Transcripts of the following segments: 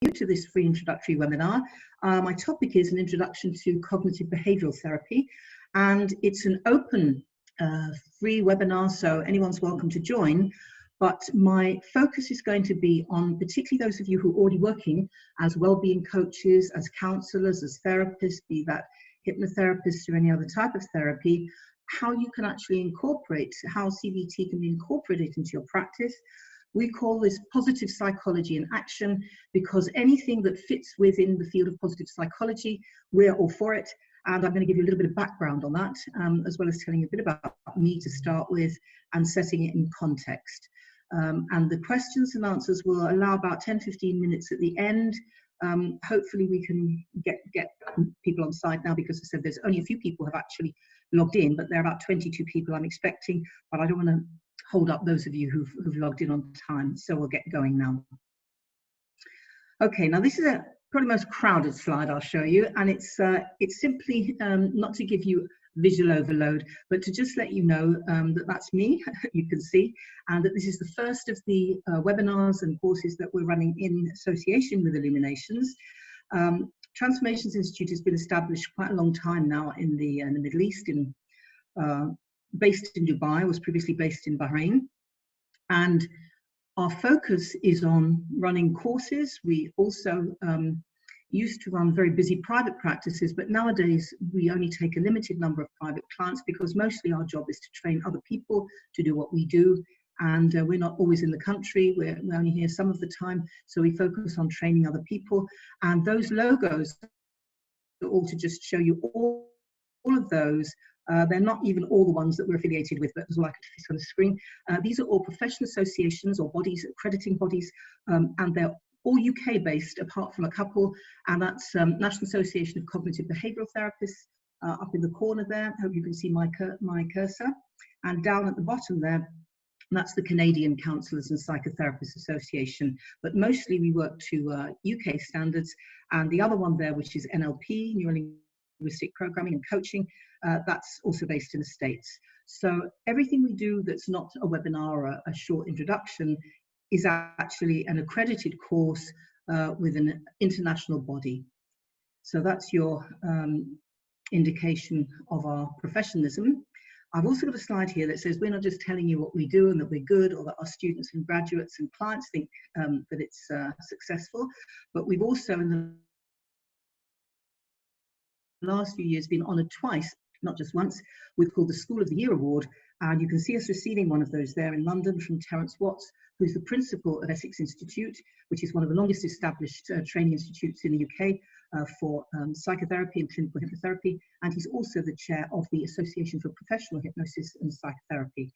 you to this free introductory webinar. My topic is an introduction to cognitive behavioural therapy, and it's an open free webinar, so anyone's welcome to join. But my focus is going to be on particularly those of you who are already working as well-being coaches, as counsellors, as therapists, be that hypnotherapists or any other type of therapy, how you can actually incorporate, how CBT can be incorporated into your practice. We call this positive psychology in action, because anything that fits within the field of positive psychology, we're all for it. And I'm going to give you a little bit of background on that, as well as telling you a bit about me to start with and setting it in context. And the questions and answers will allow about 10-15 minutes at the end. Hopefully we can get people on side now, because I said there's only a few people have actually logged in, but there are about 22 people I'm expecting, but I don't want to hold up those of you who've logged in on time, so we'll get going now. Okay, now this is probably the most crowded slide I'll show you, and it's simply not to give you visual overload, but to just let you know that that's me, you can see, and that this is the first of the webinars and courses that we're running in association with Illuminations. Transformations Institute has been established quite a long time now in the Middle East, based in Dubai, was previously based in Bahrain, and our focus is on running courses. We also used to run very busy private practices, but nowadays we only take a limited number of private clients, because mostly our job is to train other people to do what we do, and we're not always in the country, we're only here some of the time, so we focus on training other people. And those logos are all to just show you all of those. They're not even all the ones that we're affiliated with, but as well I could see on the screen. These are all professional associations or bodies, accrediting bodies, and they're all UK based apart from a couple, and that's National Association of Cognitive Behavioural Therapists up in the corner there. I hope you can see my cursor. And down at the bottom there, that's the Canadian Counsellors and Psychotherapists Association, but mostly we work to UK standards. And the other one there, which is NLP, Neuro-Linguistic Programming and Coaching, that's also based in the States. So everything we do that's not a webinar or a short introduction is actually an accredited course with an international body. So that's your indication of our professionalism. I've also got a slide here that says we're not just telling you what we do and that we're good, or that our students and graduates and clients think that it's successful, but we've also in the last few years been honoured twice, not just once, with called the School of the Year Award, and you can see us receiving one of those there in London from Terence Watts, who's the principal of Essex Institute, which is one of the longest established training institutes in the UK for psychotherapy and clinical hypnotherapy, and he's also the chair of the Association for Professional Hypnosis and Psychotherapy.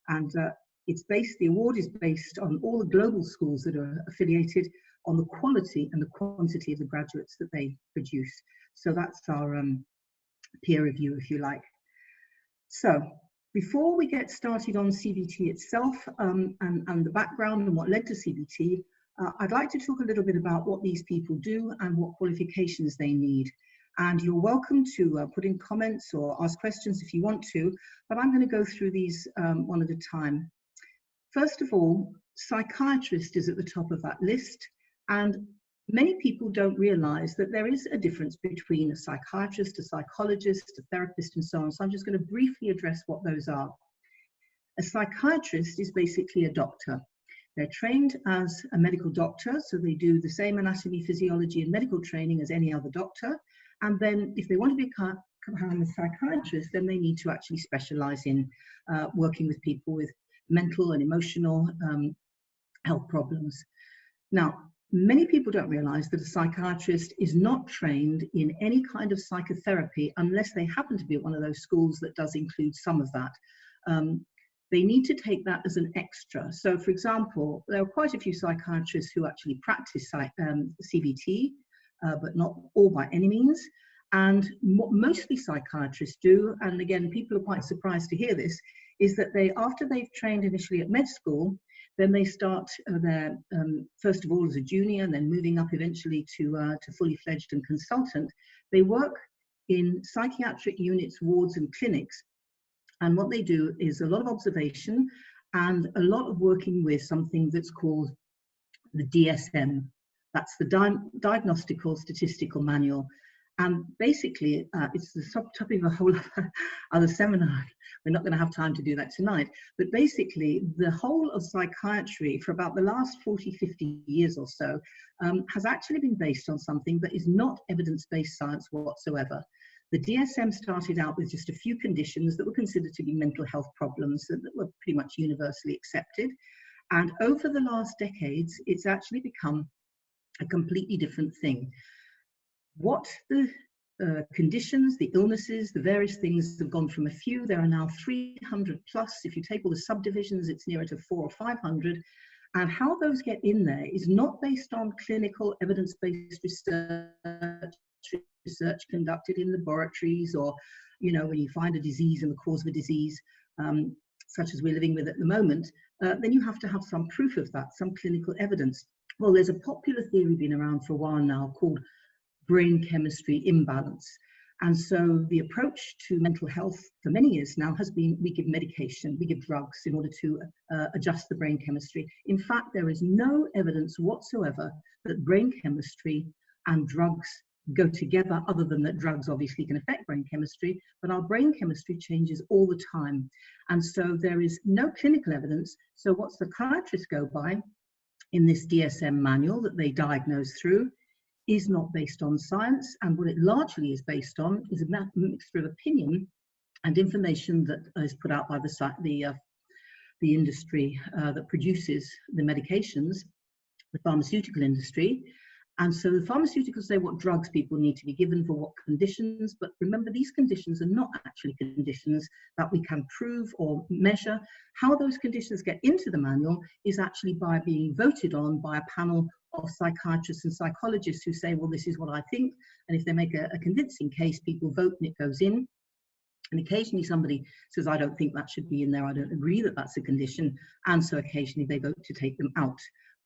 And the award is based on all the global schools that are affiliated, on the quality and the quantity of the graduates that they produce. So that's our peer review, if you like. So before we get started on CBT itself and the background and what led to CBT, I'd like to talk a little bit about what these people do and what qualifications they need. And you're welcome to put in comments or ask questions if you want to, but I'm going to go through these one at a time. First of all, psychiatrist is at the top of that list, and many people don't realize that there is a difference between a psychiatrist, a psychologist, a therapist, and so on. So I'm just going to briefly address what those are. A psychiatrist is basically a doctor. They're trained as a medical doctor, so they do the same anatomy, physiology, and medical training as any other doctor. And then if they want to become a psychiatrist, then they need to actually specialize in working with people with mental and emotional health problems. Now, many people don't realize that a psychiatrist is not trained in any kind of psychotherapy unless they happen to be at one of those schools that does include some of that. They need to take that as an extra. So, for example, there are quite a few psychiatrists who actually practice CBT, but not all by any means. And what mostly psychiatrists do, and again, people are quite surprised to hear this, is that after they've trained initially at med school, then they start their, first of all as a junior, and then moving up eventually to fully fledged and consultant. They work in psychiatric units, wards and clinics. And what they do is a lot of observation and a lot of working with something that's called the DSM, That's the Diagnostical Statistical Manual. And basically, it's the topic of a whole other seminar. We're not going to have time to do that tonight. But basically, the whole of psychiatry for about the last 40, 50 years or so has actually been based on something that is not evidence-based science whatsoever. The DSM started out with just a few conditions that were considered to be mental health problems that were pretty much universally accepted. And over the last decades, it's actually become a completely different thing. What the conditions, the illnesses, the various things have gone from a few. There are now 300 plus. If you take all the subdivisions, it's nearer to 400 or 500. And how those get in there is not based on clinical evidence-based research conducted in laboratories, or, you know, when you find a disease and the cause of a disease, such as we're living with at the moment, then you have to have some proof of that, some clinical evidence. Well, there's a popular theory been around for a while now called brain chemistry imbalance. And so the approach to mental health for many years now has been, we give medication, we give drugs in order to adjust the brain chemistry. In fact, there is no evidence whatsoever that brain chemistry and drugs go together, other than that drugs obviously can affect brain chemistry, but our brain chemistry changes all the time. And so there is no clinical evidence. So what psychiatrists go by in this DSM manual that they diagnose through is not based on science, and what it largely is based on is a mixture of opinion and information that is put out by the industry that produces the medications, the pharmaceutical industry. And so the pharmaceuticals say what drugs people need to be given for what conditions, but remember, these conditions are not actually conditions that we can prove or measure. How those conditions get into the manual is actually by being voted on by a panel of psychiatrists and psychologists who say, well, this is what I think. And if they make a convincing case, people vote and it goes in. And occasionally somebody says, I don't think that should be in there. I don't agree that that's a condition. And so occasionally they vote to take them out.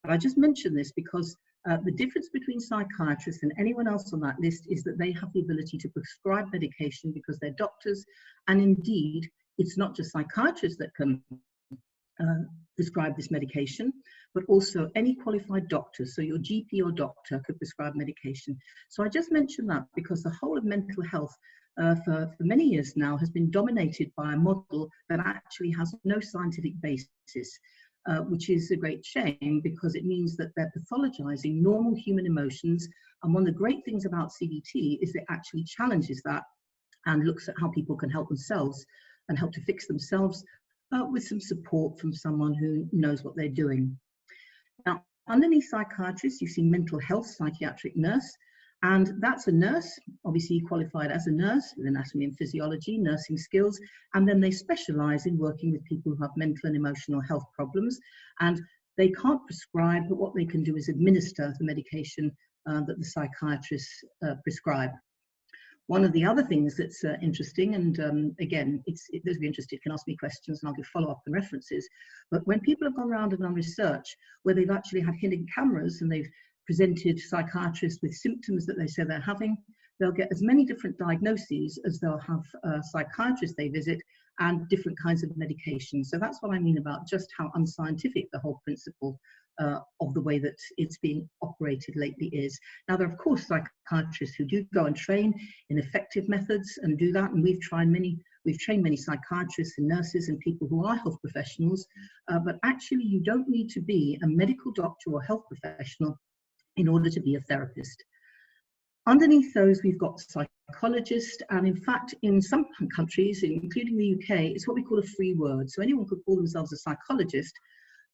But I just mention this because the difference between psychiatrists and anyone else on that list is that they have the ability to prescribe medication because they're doctors. And indeed, it's not just psychiatrists that can prescribe this medication, but also any qualified doctor. So your GP or doctor could prescribe medication. So I just mentioned that because the whole of mental health for many years now has been dominated by a model that actually has no scientific basis. Which is a great shame, because it means that they're pathologizing normal human emotions. And one of the great things about CBT is it actually challenges that and looks at how people can help themselves and help to fix themselves with some support from someone who knows what they're doing. Now, underneath psychiatrists, you see mental health psychiatric nurse. And that's a nurse, obviously qualified as a nurse with anatomy and physiology, nursing skills, and then they specialize in working with people who have mental and emotional health problems. And they can't prescribe, but what they can do is administer the medication that the psychiatrists prescribe. One of the other things that's interesting, and again, those who are interested can ask me questions and I'll give follow-up and references, but when people have gone around and done research where they've actually had hidden cameras and they've presented psychiatrists with symptoms that they say they're having, they'll get as many different diagnoses as they'll have psychiatrists they visit and different kinds of medication. So that's what I mean about just how unscientific the whole principle of the way that it's being operated lately is. Now, there are, of course, psychiatrists who do go and train in effective methods and do that, and we've trained many psychiatrists and nurses and people who are health professionals, but actually you don't need to be a medical doctor or health professional in order to be a therapist. Underneath those, we've got psychologists, and in fact, in some countries, including the UK, it's what we call a free word. So anyone could call themselves a psychologist,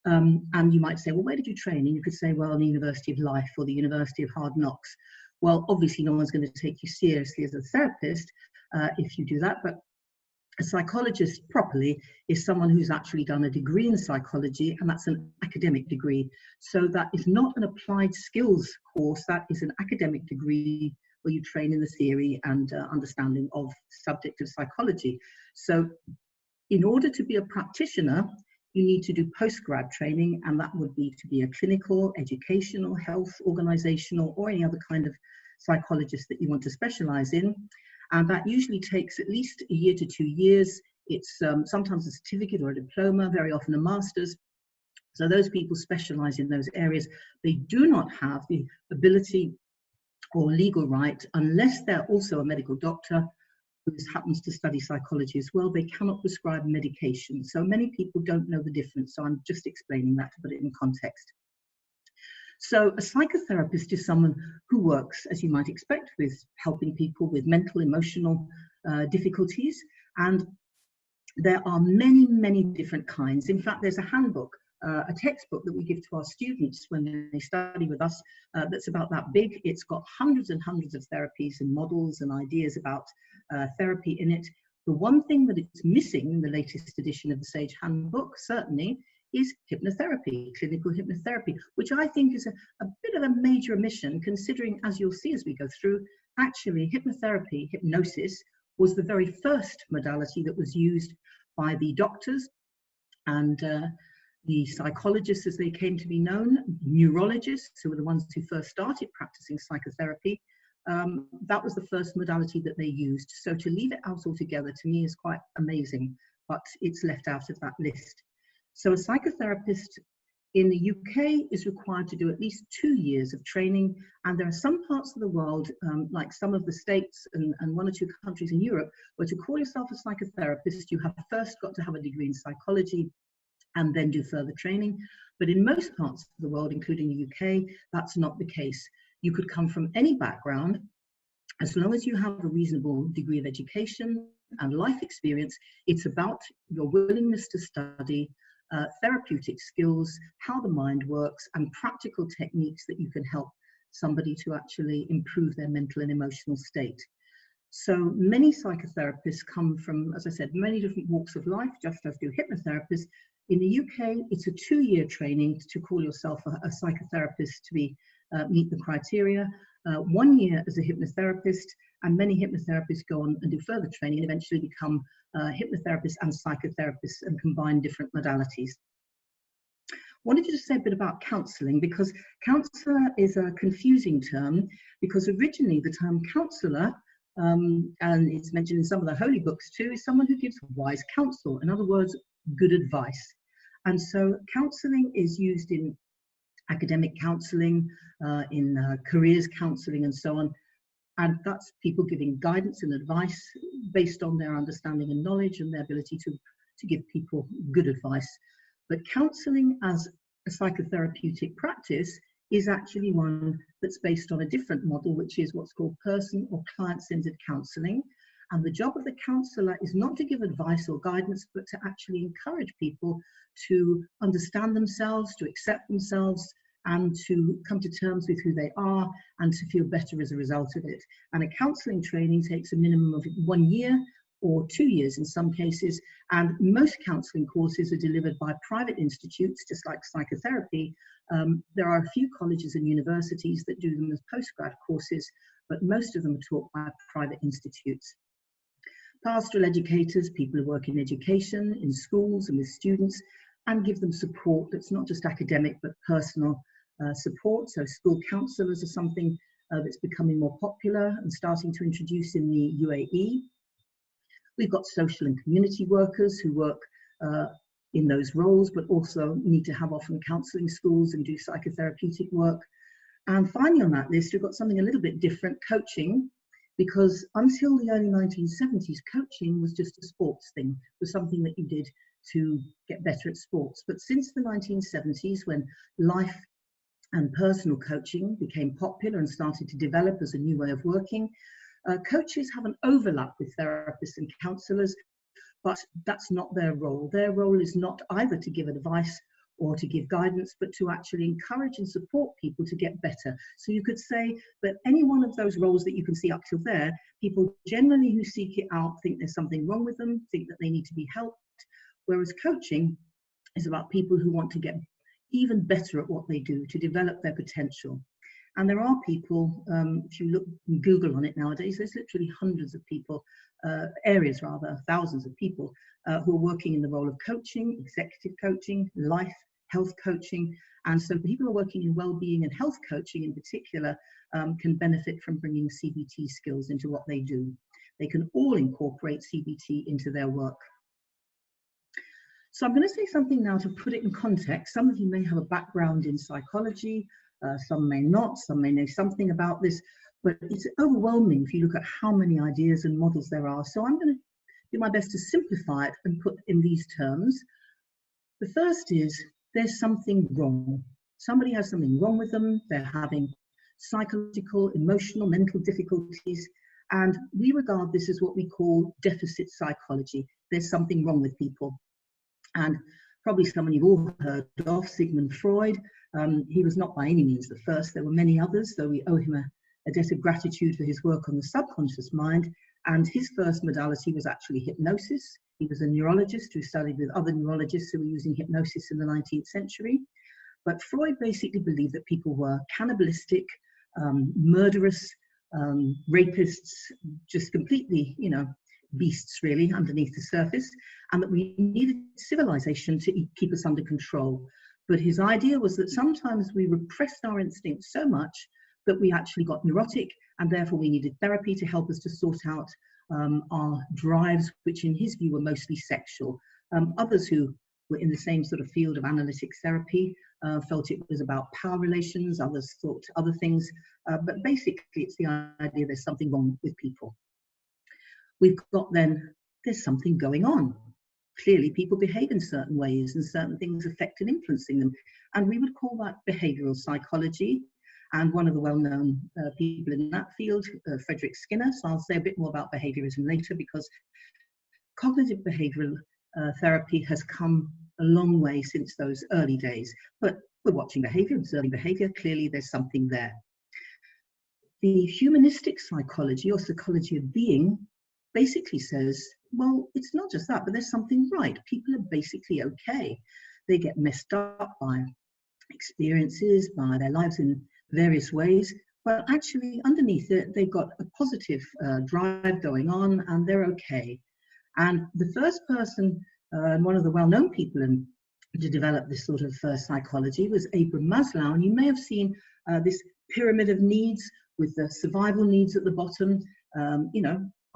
and you might say, well, where did you train? And you could say, well, the University of Life or the University of Hard Knocks. Well, obviously, no one's going to take you seriously as a therapist if you do that, but a psychologist properly is someone who's actually done a degree in psychology, and that's an academic degree. So that is not an applied skills course, that is an academic degree where you train in the theory and understanding of subject of psychology. So in order to be a practitioner, you need to do postgrad training, and that would be to be a clinical, educational, health, organizational, or any other kind of psychologist that you want to specialize in. And that usually takes at least a year to 2 years. It's sometimes a certificate or a diploma, very often a master's. So those people specialize in those areas. They do not have the ability or legal right, unless they're also a medical doctor who happens to study psychology as well. They cannot prescribe medication. So many people don't know the difference. So I'm just explaining that to put it in context. So a psychotherapist is someone who works, as you might expect, with helping people with mental, emotional difficulties. And there are many, many different kinds. In fact, there's a handbook, a textbook that we give to our students when they study with us that's about that big. It's got hundreds and hundreds of therapies and models and ideas about therapy in it. The one thing that it's missing in the latest edition of the Sage Handbook, certainly, is hypnotherapy, clinical hypnotherapy, which I think is a bit of a major omission, considering, as you'll see as we go through, actually hypnotherapy, hypnosis, was the very first modality that was used by the doctors and the psychologists, as they came to be known, neurologists, who were the ones who first started practicing psychotherapy. That was the first modality that they used. So to leave it out altogether, to me, is quite amazing, but it's left out of that list. So a psychotherapist in the UK is required to do at least 2 years of training, and there are some parts of the world, like some of the states and 1 or 2 countries in Europe, where to call yourself a psychotherapist, you have first got to have a degree in psychology and then do further training. But in most parts of the world, including the UK, that's not the case. You could come from any background, as long as you have a reasonable degree of education and life experience. It's about your willingness to study, therapeutic skills, how the mind works, and practical techniques that you can help somebody to actually improve their mental and emotional state. So many psychotherapists come from, as I said, many different walks of life, just as do hypnotherapists. In the UK, it's a 2-year training to call yourself a psychotherapist to be meet the criteria. 1 year as a hypnotherapist, and many hypnotherapists go on and do further training and eventually become hypnotherapists and psychotherapists and combine different modalities. I wanted to just say a bit about counselling, because counsellor is a confusing term, because originally the term counsellor, and it's mentioned in some of the holy books too, is someone who gives wise counsel, in other words, good advice. And so counselling is used in academic counselling, in careers counselling and so on. And that's people giving guidance and advice based on their understanding and knowledge and their ability to give people good advice. But counselling as a psychotherapeutic practice is actually one that's based on a different model, which is what's called person or client-centered counselling. And the job of the counsellor is not to give advice or guidance, but to actually encourage people to understand themselves, to accept themselves, and to come to terms with who they are and to feel better as a result of it. And a counselling training takes a minimum of 1 year or 2 years in some cases, and most counselling courses are delivered by private institutes, just like psychotherapy. There are a few colleges and universities that do them as postgrad courses, but most of them are taught by private institutes. Pastoral educators, people who work in education, in schools and with students, and give them support that's not just academic but personal support. So school counsellors are something that's becoming more popular and starting to introduce in the UAE. We've got social and community workers who work in those roles, but also need to have often counselling schools and do psychotherapeutic work. And finally on that list, we've got something a little bit different, coaching, because until the early 1970s, coaching was just a sports thing. It was something that you did to get better at sports. But since the 1970s, when life and personal coaching became popular and started to develop as a new way of working, coaches have an overlap with therapists and counsellors, but that's not their role. Their role is not either to give advice or to give guidance, but to actually encourage and support people to get better. So you could say that any one of those roles that you can see up till there, people generally who seek it out think there's something wrong with them, think that they need to be helped, whereas coaching is about people who want to get even better at what they do, to develop their potential. And there are people, if you look and Google on it nowadays, there's literally hundreds of people, areas rather, thousands of people who are working in the role of coaching, executive coaching, life, health coaching. And so people who are working in well-being and health coaching in particular can benefit from bringing CBT skills into what they do. They can all incorporate CBT into their work. So I'm going to say something now to put it in context. Some of you may have a background in psychology, some may not, some may know something about this, but it's overwhelming if you look at how many ideas and models there are. So I'm going to do my best to simplify it and put in these terms. The first is there's something wrong. Somebody has something wrong with them. They're having psychological, emotional, mental difficulties. And we regard this as what we call deficit psychology. There's something wrong with people. And probably someone you've all heard of, Sigmund Freud. He was not by any means the first. There were many others, though we owe him a debt of gratitude for his work on the subconscious mind. And his first modality was actually hypnosis. He was a neurologist who studied with other neurologists who were using hypnosis in the 19th century. But Freud basically believed that people were cannibalistic, murderous, rapists, just completely, beasts really underneath the surface, and that we needed civilization to keep us under control. But his idea was that sometimes we repressed our instincts so much that we actually got neurotic, and therefore we needed therapy to help us to sort out our drives, which in his view were mostly sexual. Others who were in the same sort of field of analytic therapy felt it was about power relations, others thought other things, but basically it's the idea there's something wrong with people. We've got then, there's something going on. Clearly people behave in certain ways and certain things affect and influencing them. And we would call that behavioural psychology. And one of the well-known people in that field, Frederick Skinner. So I'll say a bit more about behaviourism later, because cognitive behavioural therapy has come a long way since those early days. But we're watching behaviour, observing behaviour. Clearly there's something there. The humanistic psychology, or psychology of being, basically says, well, it's not just that, but there's something right. People are basically okay. They get messed up by experiences, by their lives in various ways, but actually underneath it, they've got a positive drive going on and they're okay. And the first person, one of the well-known people to develop this sort of psychology was Abraham Maslow. And you may have seen this pyramid of needs with the survival needs at the bottom,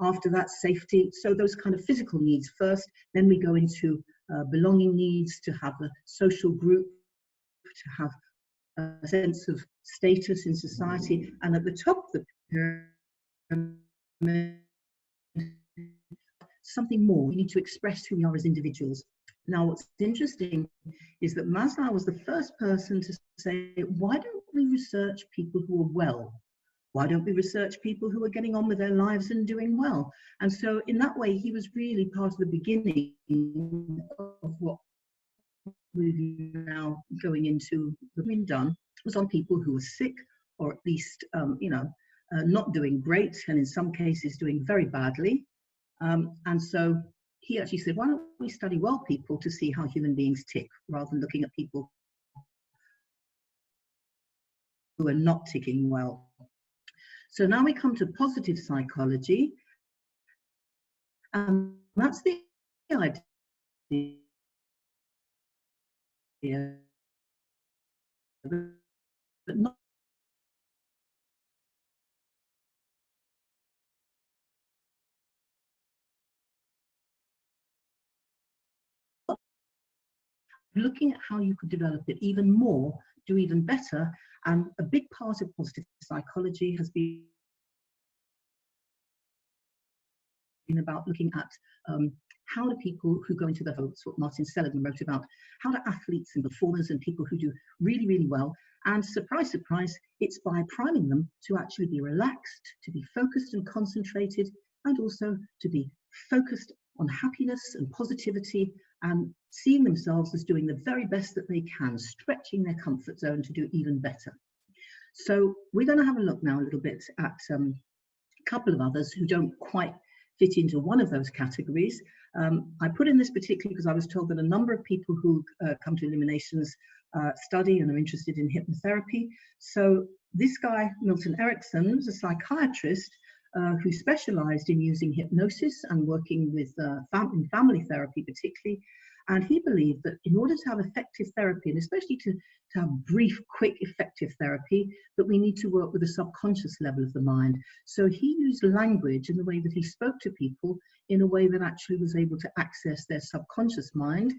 after that safety. So those kind of physical needs first, then we go into belonging needs, to have a social group, to have a sense of status in society, and at the top of the pyramid, something more. We need to express who we are as individuals. Now, what's interesting is that Maslow was the first person to say, why don't we research people who are well? Why don't we research people who are getting on with their lives and doing well? And so in that way, he was really part of the beginning of what we're now going into. The being done was on people who were sick, or at least, not doing great, and in some cases doing very badly. And so he actually said, why don't we study well people to see how human beings tick, rather than looking at people who are not ticking well. So now we come to positive psychology, and that's the idea but not looking at how you could develop it even more, do even better. And a big part of positive psychology has been about looking at how do people who go into the votes, what Martin Seligman wrote about, how do athletes and performers and people who do really, really well, and surprise, surprise, it's by priming them to actually be relaxed, to be focused and concentrated, and also to be focused on happiness and positivity, and seeing themselves as doing the very best that they can, stretching their comfort zone to do even better. So we're going to have a look now a little bit at a couple of others who don't quite fit into one of those categories. I put in this particularly because I was told that a number of people who come to Illuminations study and are interested in hypnotherapy. So this guy, Milton Erickson, was a psychiatrist who specialized in using hypnosis and working with in family therapy particularly. And he believed that in order to have effective therapy, and especially to have brief, quick, effective therapy, that we need to work with the subconscious level of the mind. So he used language in the way that he spoke to people in a way that actually was able to access their subconscious mind.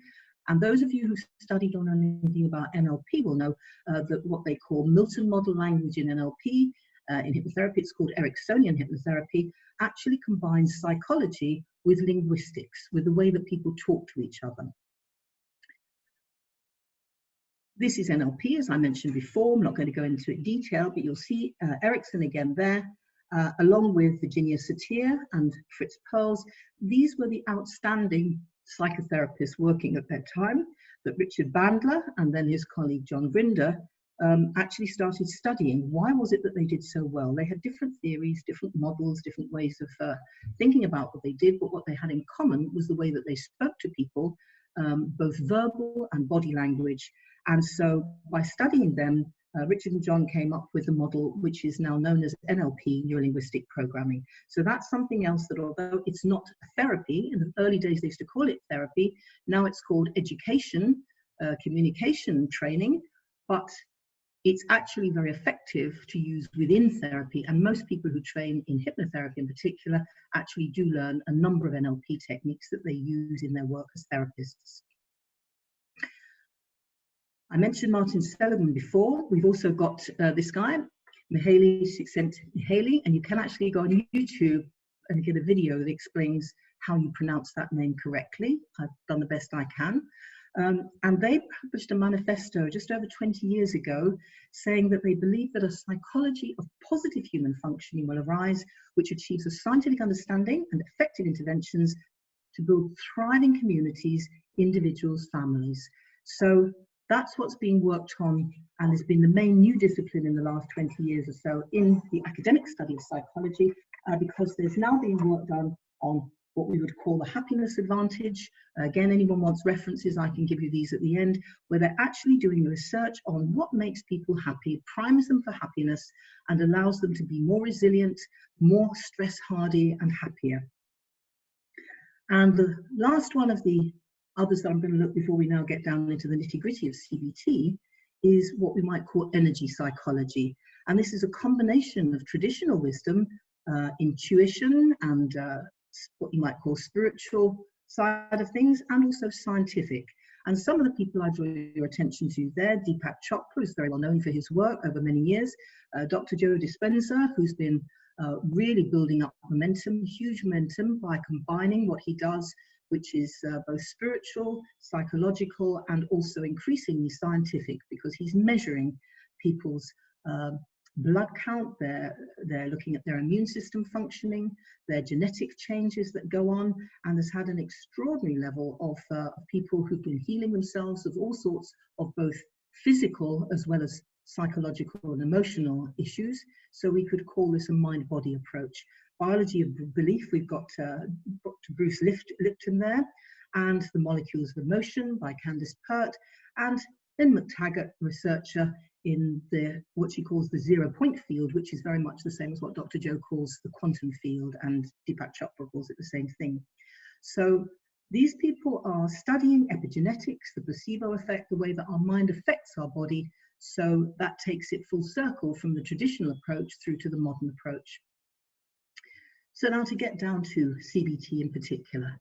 And those of you who studied on anything about NLP will know that what they call Milton model language in NLP, in hypnotherapy, it's called Ericksonian hypnotherapy, actually combines psychology with linguistics, with the way that people talk to each other. This is NLP, as I mentioned before. I'm not going to go into it in detail, but you'll see Erickson again there, along with Virginia Satir and Fritz Perls. These were the outstanding psychotherapists working at that time that Richard Bandler and then his colleague John Grinder actually started studying. Why was it that they did so well? They had different theories, different models, different ways of thinking about what they did, but what they had in common was the way that they spoke to people, both verbal and body language. And so by studying them, Richard and John came up with a model which is now known as NLP, Neurolinguistic Programming. So that's something else that, although it's not a therapy, in the early days they used to call it therapy, now it's called education, communication training, but it's actually very effective to use within therapy. And most people who train in hypnotherapy in particular actually do learn a number of NLP techniques that they use in their work as therapists. I mentioned Martin Seligman before. We've also got this guy, Mihaly Csikszentmihalyi, and you can actually go on YouTube and get a video that explains how you pronounce that name correctly. I've done the best I can. And they published a manifesto just over 20 years ago saying that they believe that a psychology of positive human functioning will arise, which achieves a scientific understanding and effective interventions to build thriving communities, individuals, families. So that's what's being worked on and has been the main new discipline in the last 20 years or so in the academic study of psychology, because there's now being work done on what we would call the happiness advantage. Again, anyone wants references, I can give you these at the end, where they're actually doing research on what makes people happy, primes them for happiness, and allows them to be more resilient, more stress hardy, and happier. And the last one of the others that I'm going to look before we now get down into the nitty-gritty of CBT is what we might call energy psychology. And this is a combination of traditional wisdom, intuition, and what you might call spiritual side of things, and also scientific. And some of the people I draw your attention to there, Deepak Chopra is very well known for his work over many years. Dr. Joe Dispenza, who's been really building up momentum, huge momentum, by combining what he does, which is both spiritual, psychological, and also increasingly scientific, because he's measuring people's blood count, they're looking at their immune system functioning, their genetic changes that go on, and has had an extraordinary level of people who've been healing themselves of all sorts of both physical as well as psychological and emotional issues. So we could call this a mind-body approach. Biology of belief, we've got Dr. Bruce Lipton there, and the molecules of emotion by Candice Pert, and then McTaggart, researcher in what she calls the 0 point field, which is very much the same as what Dr. Joe calls the quantum field, and Deepak Chopra calls it the same thing. So these people are studying epigenetics, the placebo effect, the way that our mind affects our body. So that takes it full circle from the traditional approach through to the modern approach. So now to get down to CBT in particular.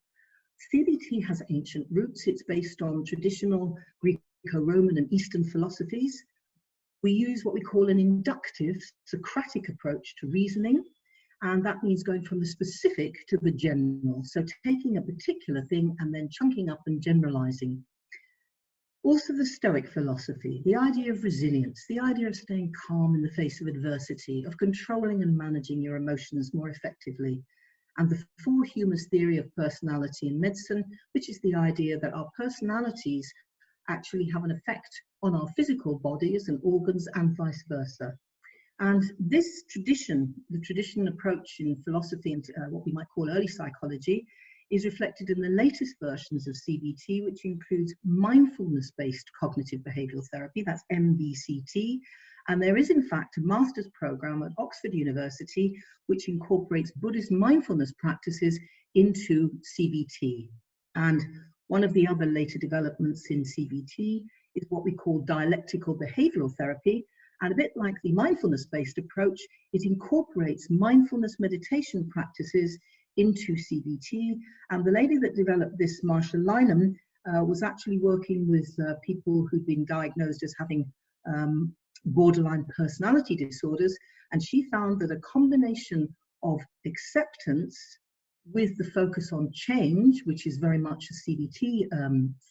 CBT has ancient roots. It's based on traditional Greco-Roman and Eastern philosophies. We use what we call an inductive Socratic approach to reasoning, and that means going from the specific to the general. So taking a particular thing and then chunking up and generalizing. Also the Stoic philosophy, the idea of resilience, the idea of staying calm in the face of adversity, of controlling and managing your emotions more effectively, and the four humus theory of personality in medicine, which is the idea that our personalities actually have an effect on our physical bodies and organs and vice versa. And this tradition, the traditional approach in philosophy and what we might call early psychology, is reflected in the latest versions of CBT, which includes mindfulness-based cognitive behavioural therapy, that's MBCT. And there is, in fact, a master's program at Oxford University, which incorporates Buddhist mindfulness practices into CBT. And one of the other later developments in CBT is what we call dialectical behavioural therapy. And a bit like the mindfulness-based approach, it incorporates mindfulness meditation practices into CBT. And the lady that developed this, Marsha Lynham, was actually working with people who'd been diagnosed as having borderline personality disorders, and she found that a combination of acceptance with the focus on change, which is very much a CBT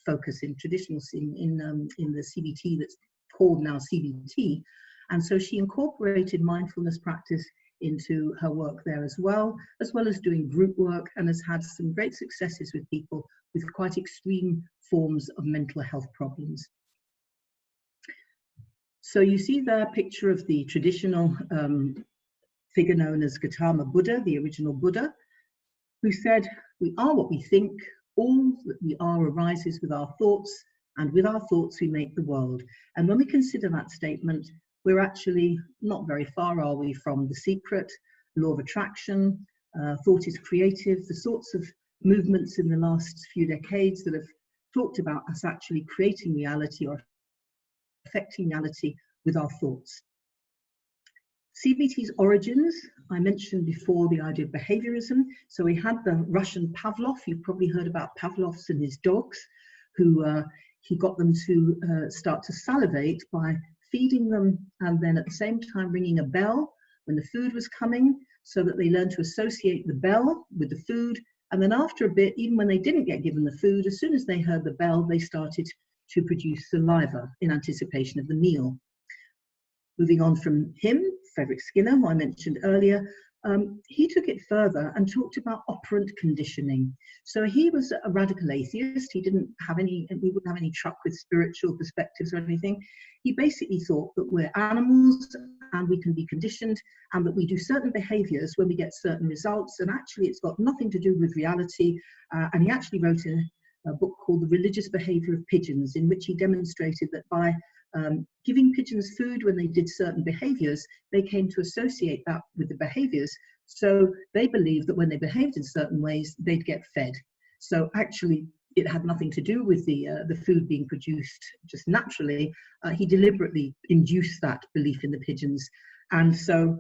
focus in traditional in the CBT that's called now CBT, and so she incorporated mindfulness practice into her work there as well as doing group work, and has had some great successes with people with quite extreme forms of mental health problems. So you see the picture of the traditional figure known as Gautama Buddha, the original Buddha, who said, "We are what we think, all that we are arises with our thoughts, and with our thoughts we make the world." And when we consider that statement, we're actually not very far, are we, from The Secret, Law of Attraction, Thought is Creative, the sorts of movements in the last few decades that have talked about us actually creating reality or affecting reality with our thoughts. CBT's origins, I mentioned before the idea of behaviorism. So we had the Russian Pavlov. You've probably heard about Pavlov's and his dogs, who he got them to start to salivate by feeding them and then at the same time ringing a bell when the food was coming, so that they learned to associate the bell with the food. And then after a bit, even when they didn't get given the food, as soon as they heard the bell, they started to produce saliva in anticipation of the meal. Moving on from him, Frederick Skinner, who I mentioned earlier, he took it further and talked about operant conditioning. So he was a radical atheist. He wouldn't have any truck with spiritual perspectives or anything. He basically thought that we're animals and we can be conditioned, and that we do certain behaviors when we get certain results, and actually it's got nothing to do with reality. And he actually wrote a book called The Religious Behavior of Pigeons, in which he demonstrated that by giving pigeons food when they did certain behaviors, they came to associate that with the behaviors. So they believed that when they behaved in certain ways, they'd get fed. So actually, it had nothing to do with the food being produced just naturally. He deliberately induced that belief in the pigeons. And so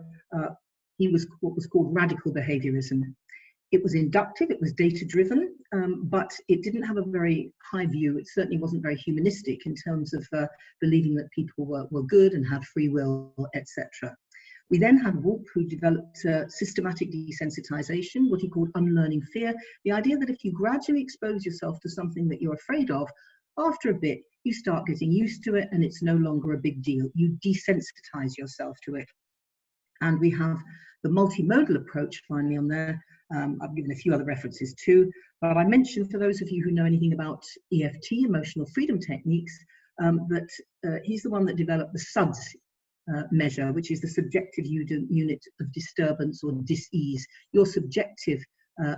he was what was called radical behaviorism. It was inductive, it was data-driven, but it didn't have a very high view. It certainly wasn't very humanistic in terms of believing that people were good and had free will, etc. We then had Wolpe, who developed systematic desensitization, what he called unlearning fear. The idea that if you gradually expose yourself to something that you're afraid of, after a bit, you start getting used to it and it's no longer a big deal. You desensitize yourself to it. And we have the multimodal approach finally on there. I've given a few other references too, but I mentioned, for those of you who know anything about EFT, emotional freedom techniques, that he's the one that developed the SUDS measure, which is the subjective unit of disturbance or dis-ease, your subjective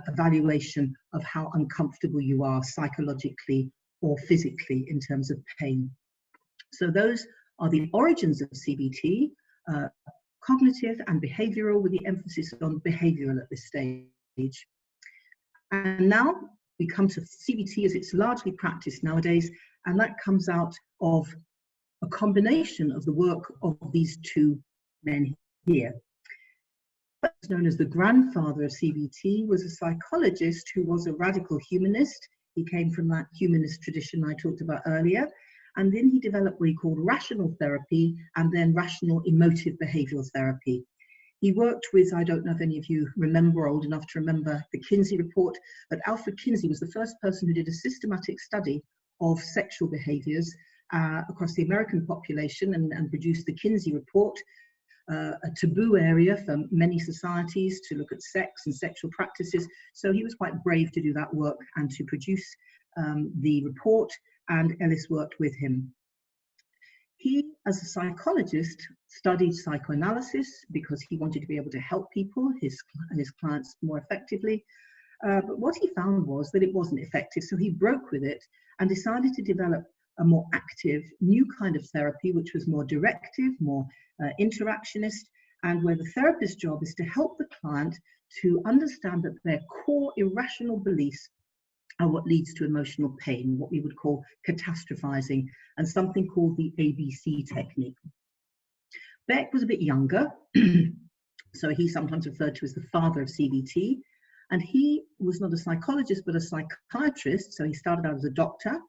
evaluation of how uncomfortable you are psychologically or physically in terms of pain. So those are the origins of CBT, cognitive and behavioural, with the emphasis on behavioural at this stage. And now we come to CBT as it's largely practiced nowadays, and that comes out of a combination of the work of these two men here. What's known as the grandfather of CBT was a psychologist who was a radical humanist. He came from that humanist tradition I talked about earlier, and then he developed what he called rational therapy and then rational emotive behavioural therapy. He worked with, I don't know if any of you remember, old enough to remember, the Kinsey report, but Alfred Kinsey was the first person who did a systematic study of sexual behaviours across the American population and produced the Kinsey report, a taboo area for many societies to look at sex and sexual practices. So he was quite brave to do that work and to produce the report, and Ellis worked with him. He, as a psychologist, studied psychoanalysis because he wanted to be able to help people, his clients, more effectively. But what he found was that it wasn't effective, so he broke with it and decided to develop a more active, new kind of therapy, which was more directive, more interactionist, and where the therapist's job is to help the client to understand that their core irrational beliefs are what leads to emotional pain, what we would call catastrophizing, and something called the ABC technique. Beck was a bit younger, so he's sometimes referred to as the father of CBT. And he was not a psychologist, but a psychiatrist. So he started out as a doctor.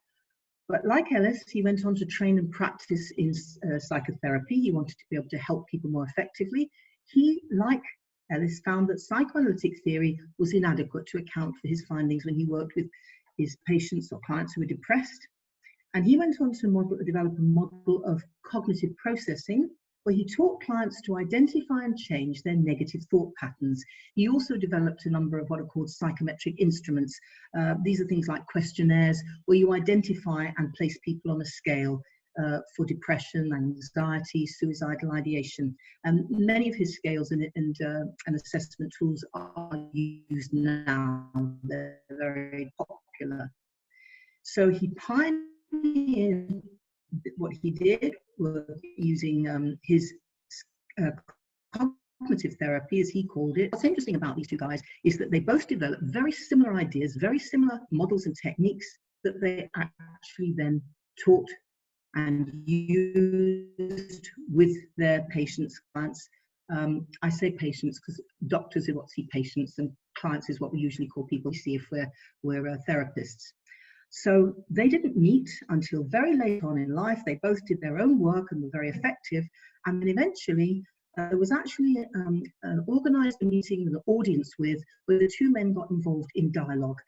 But like Ellis, he went on to train and practice in psychotherapy. He wanted to be able to help people more effectively. He, like Ellis, found that psychoanalytic theory was inadequate to account for his findings when he worked with his patients or clients who were depressed. And he went on to develop a model of cognitive processing, where he taught clients to identify and change their negative thought patterns. He also developed a number of what are called psychometric instruments. These are things like questionnaires, where you identify and place people on a scale for depression, anxiety, suicidal ideation. And many of his scales and assessment tools are used now. They're very popular. So he pioneered what he did was using his cognitive therapy, as he called it. What's interesting about these two guys is that they both developed very similar ideas, very similar models and techniques that they actually then taught and used with their patients, clients. I say patients because doctors are what see patients, and clients is what we usually call people we see if we're therapists. So they didn't meet until very late on in life. They both did their own work and were very effective. And then eventually there was actually an organized meeting with an audience where the two men got involved in dialogue.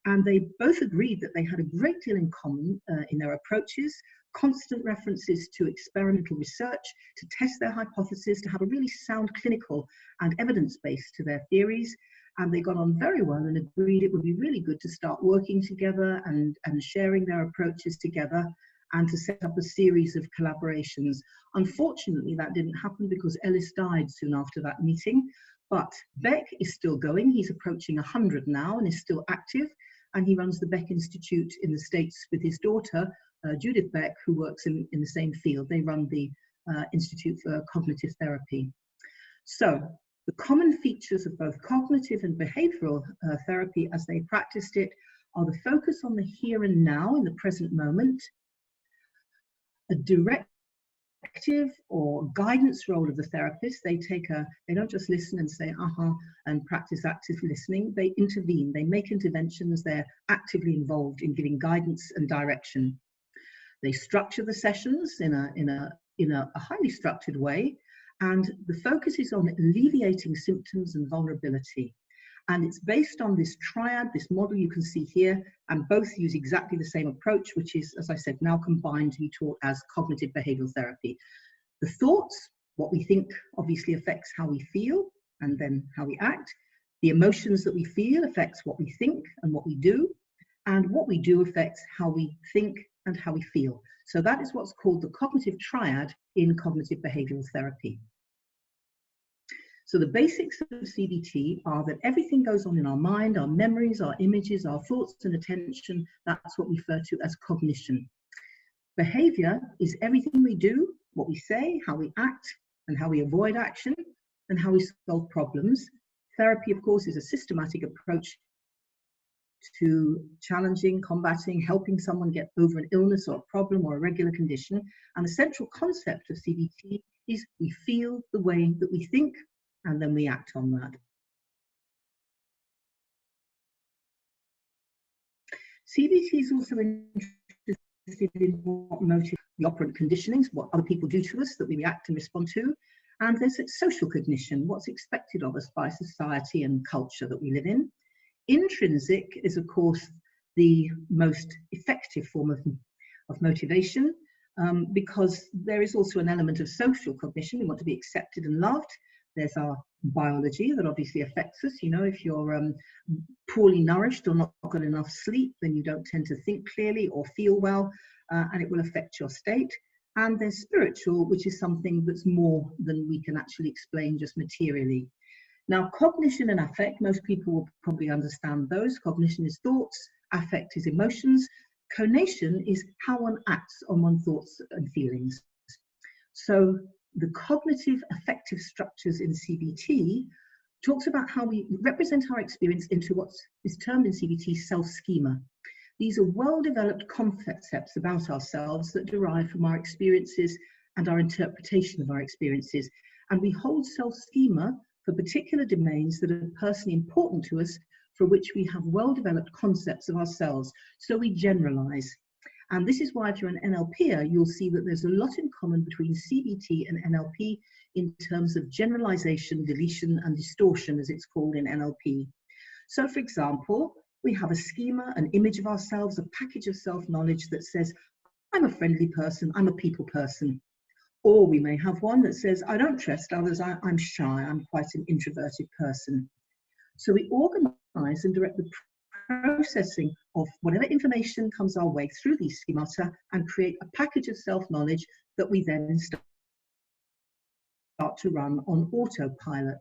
And they both agreed that they had a great deal in common in their approaches, constant references to experimental research, to test their hypotheses, to have a really sound clinical and evidence base to their theories. And they got on very well and agreed it would be really good to start working together and sharing their approaches together and to set up a series of collaborations. Unfortunately, that didn't happen because Ellis died soon after that meeting. But Beck is still going. He's approaching 100 now and is still active. And he runs the Beck Institute in the States with his daughter, Judith Beck, who works in the same field. They run the Institute for Cognitive Therapy. So the common features of both cognitive and behavioral therapy as they practiced it are the focus on the here and now in the present moment, a directive or guidance role of the therapist. They don't just listen and say, and practice active listening. They intervene, they make interventions, they're actively involved in giving guidance and direction. They structure the sessions in a highly structured way. And the focus is on alleviating symptoms and vulnerability. And it's based on this triad, this model you can see here, and both use exactly the same approach, which is, as I said, now combined to be taught as cognitive behavioral therapy. The thoughts, what we think obviously affects how we feel and then how we act. The emotions that we feel affects what we think and what we do. And what we do affects how we think and how we feel. So that is what's called the cognitive triad in cognitive behavioral therapy. So the basics of CBT are that everything goes on in our mind, our memories, our images, our thoughts and attention. That's what we refer to as cognition. Behavior is everything we do, what we say, how we act, and how we avoid action, and how we solve problems. Therapy, of course, is a systematic approach to challenging, combating, helping someone get over an illness or a problem or a regular condition. And the central concept of CBT is we feel the way that we think and then we act on that. CBT is also interested in what motivates the operant conditionings, what other people do to us that we react and respond to. And there's social cognition, what's expected of us by society and culture that we live in. Intrinsic is, of course, the most effective form of motivation because there is also an element of social cognition. We want to be accepted and loved. There's our biology that obviously affects us. You know, if you're poorly nourished or not got enough sleep, then you don't tend to think clearly or feel well, and it will affect your state. And there's spiritual, which is something that's more than we can actually explain just materially. Now, cognition and affect, most people will probably understand those. Cognition is thoughts, affect is emotions. Conation is how one acts on one's thoughts and feelings. So the cognitive affective structures in CBT talks about how we represent our experience into what is termed in CBT self-schema. These are well-developed concepts about ourselves that derive from our experiences and our interpretation of our experiences. And we hold self-schema for particular domains that are personally important to us for which we have well-developed concepts of ourselves, so we generalize. And this is why if you're an NLPer, you'll see that there's a lot in common between CBT and NLP in terms of generalization, deletion, and distortion, as it's called in NLP. So for example, we have a schema, an image of ourselves, a package of self-knowledge that says, I'm a friendly person, I'm a people person. Or we may have one that says, I don't trust others, I'm shy, I'm quite an introverted person. So we organize and direct the processing of whatever information comes our way through these schemata and create a package of self-knowledge that we then start to run on autopilot.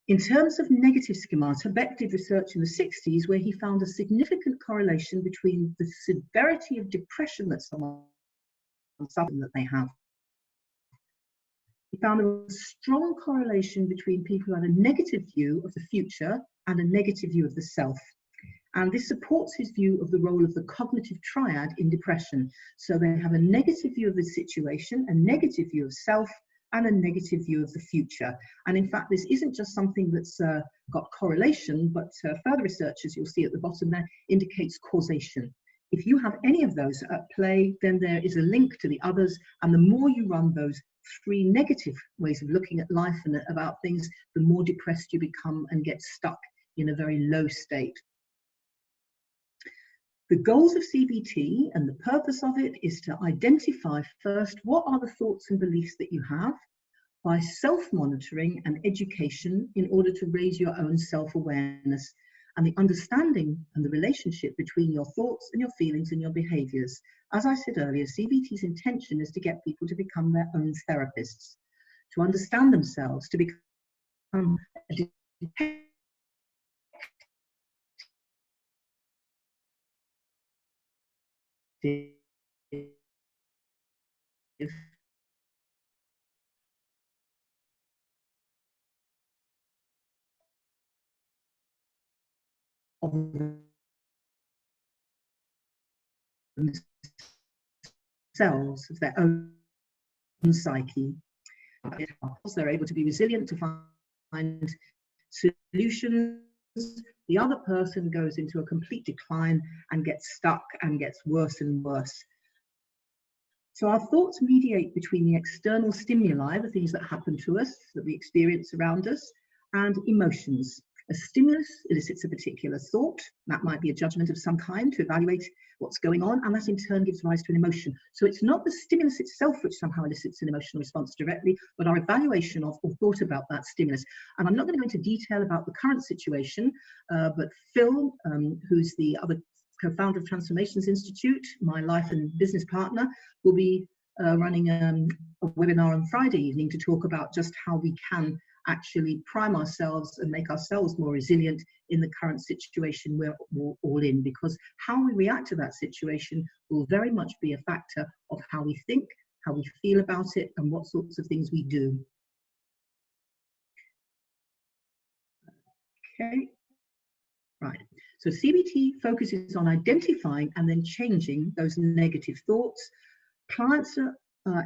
In terms of negative schemata, Beck did research in the 60s where he found a significant correlation between the severity of depression that someone suffers that they have. He found a strong correlation between people who have a negative view of the future and a negative view of the self. And this supports his view of the role of the cognitive triad in depression. So they have a negative view of the situation, a negative view of self, and a negative view of the future. And in fact, this isn't just something that's got correlation, but further research, as you'll see at the bottom there, indicates causation. If you have any of those at play, then there is a link to the others. And the more you run those three negative ways of looking at life and about things, the more depressed you become and get stuck in a very low state. The goals of CBT and the purpose of it is to identify first what are the thoughts and beliefs that you have by self-monitoring and education in order to raise your own self-awareness and the understanding and the relationship between your thoughts and your feelings and your behaviors. As I said earlier, CBT's intention is to get people to become their own therapists, to understand themselves, to become a detective of themselves, of their own psyche. They're able to be resilient, to find solutions. The other person goes into a complete decline and gets stuck and gets worse and worse. So our thoughts mediate between the external stimuli, the things that happen to us, that we experience around us, and emotions. A stimulus elicits a particular thought. That might be a judgment of some kind to evaluate what's going on, and that in turn gives rise to an emotion. So it's not the stimulus itself which somehow elicits an emotional response directly, but our evaluation of or thought about that stimulus. And I'm not going to go into detail about the current situation, but Phil, who's the other co-founder of Transformations Institute, my life and business partner, will be running a webinar on Friday evening to talk about just how we can actually prime ourselves and make ourselves more resilient in the current situation we're all in, because how we react to that situation will very much be a factor of how we think, how we feel about it, and what sorts of things we do. Okay, right. So CBT focuses on identifying and then changing those negative thoughts. Clients are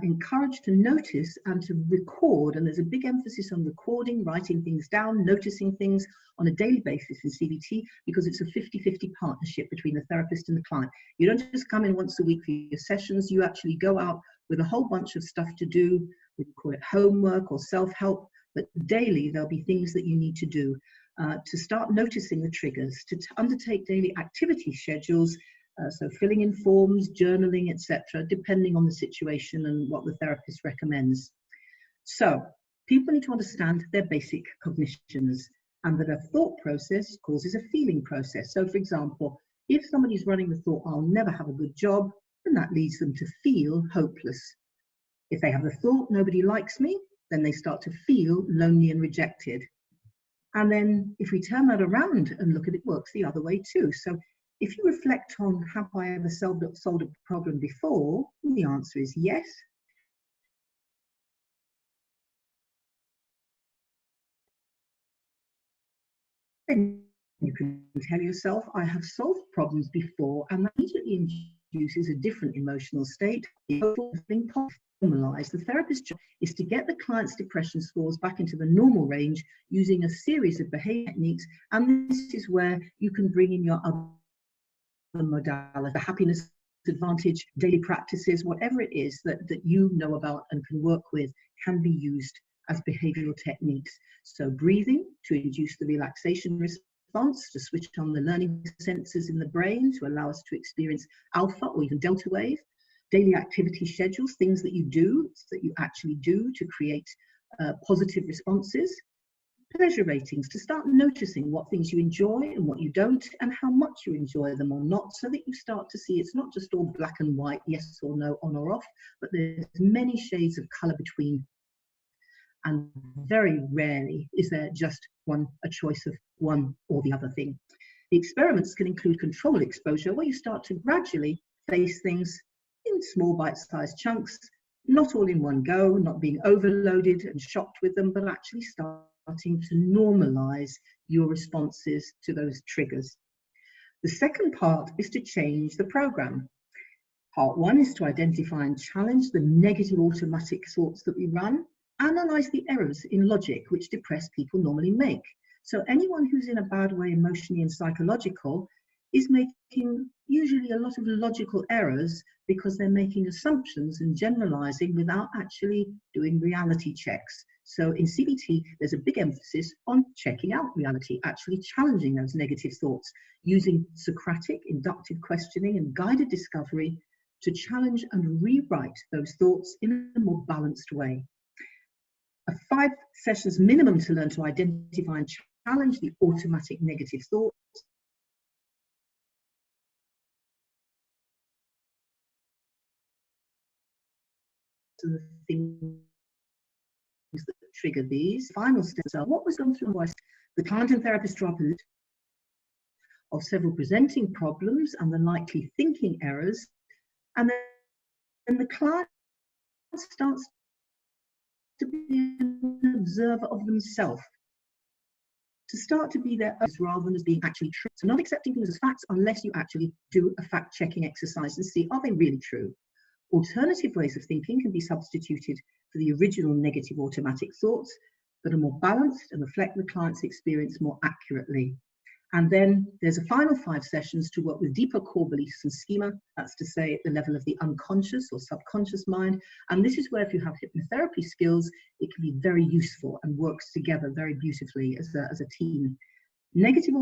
encouraged to notice and to record, and there's a big emphasis on recording, writing things down, noticing things on a daily basis in CBT, because it's a 50-50 partnership between the therapist and the client. You don't just come in once a week for your sessions, you actually go out with a whole bunch of stuff to do. We call it homework or self-help, but daily there'll be things that you need to do to start noticing the triggers, to undertake daily activity schedules. So filling in forms, journaling, etc., depending on the situation and what the therapist recommends. So people need to understand their basic cognitions, and that a thought process causes a feeling process. So for example, if somebody's running the thought, I'll never have a good job, then that leads them to feel hopeless. If they have the thought, nobody likes me, then they start to feel lonely and rejected. And then if we turn that around and look at it, works the other way too. So if you reflect on, have I ever solved a problem before? The answer is yes. Then you can tell yourself, I have solved problems before, and that immediately induces a different emotional state. Normalized. The therapist's job is to get the client's depression scores back into the normal range using a series of behavior techniques, and this is where you can bring in your other modality, the happiness advantage, daily practices, whatever it is that you know about and can work with, can be used as behavioral techniques. So breathing to induce the relaxation response, to switch on the learning sensors in the brain to allow us to experience alpha or even delta wave. Daily activity schedules, things that you do, that you actually do to create positive responses. Pleasure ratings, to start noticing what things you enjoy and what you don't, and how much you enjoy them or not, so that you start to see it's not just all black and white, yes or no, on or off, but there's many shades of color between. And very rarely is there just a choice of one or the other thing. The experiments can include controlled exposure, where you start to gradually face things in small bite-sized chunks, not all in one go, not being overloaded and shocked with them, but actually starting to normalize your responses to those triggers. The second part is to change the program. Part one is to identify and challenge the negative automatic thoughts that we run, analyze the errors in logic which depressed people normally make. So anyone who's in a bad way emotionally and psychological is making usually a lot of logical errors because they're making assumptions and generalizing without actually doing reality checks. So in CBT, there's a big emphasis on checking out reality, actually challenging those negative thoughts, using Socratic inductive questioning and guided discovery to challenge and rewrite those thoughts in a more balanced way. 5 sessions minimum to learn to identify and challenge the automatic negative thoughts. So the things that trigger these. Final steps are what was gone through the client and therapist drop of several presenting problems and the likely thinking errors, and then the client starts to be an observer of themselves, to start to be their own rather than as being actually true. So not accepting things as facts unless you actually do a fact-checking exercise and see, are they really true? Alternative ways of thinking can be substituted for the original negative automatic thoughts that are more balanced and reflect the client's experience more accurately. And then there's a final 5 sessions to work with deeper core beliefs and schema. That's to say at the level of the unconscious or subconscious mind. And this is where if you have hypnotherapy skills, it can be very useful and works together very beautifully as a team. Negative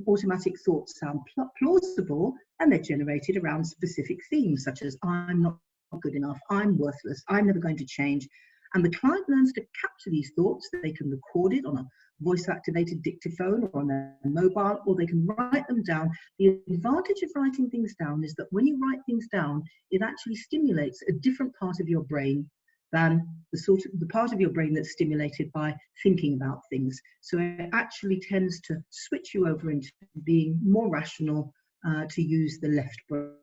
automatic thoughts sound plausible, and they're generated around specific themes such as I'm not good enough, I'm worthless, I'm never going to change. And the client learns to capture these thoughts. They can record it on a voice-activated dictaphone or on their mobile, or they can write them down. The advantage of writing things down is that when you write things down, it actually stimulates a different part of your brain than the part of your brain that's stimulated by thinking about things. So it actually tends to switch you over into being more rational, to use the left brain.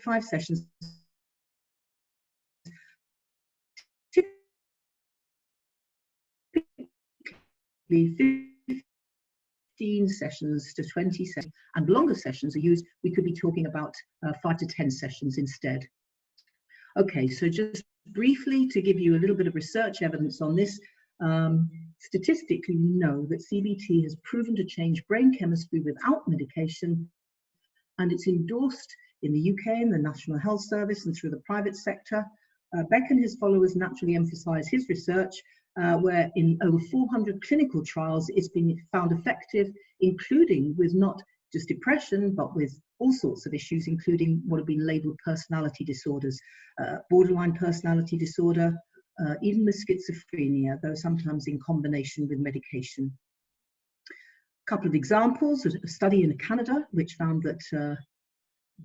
5 sessions. 15 sessions to 20 sessions, and longer sessions are used. We could be talking about 5 to 10 sessions instead. Okay, so just briefly to give you a little bit of research evidence on this, statistically we know that CBT has proven to change brain chemistry without medication, and it's endorsed in the UK and the National Health Service and through the private sector. Beck and his followers naturally emphasize his research, where in over 400 clinical trials it's been found effective, including with not just depression, but with all sorts of issues, including what have been labeled personality disorders, borderline personality disorder, even with schizophrenia, though sometimes in combination with medication. A couple of examples: a study in Canada which found that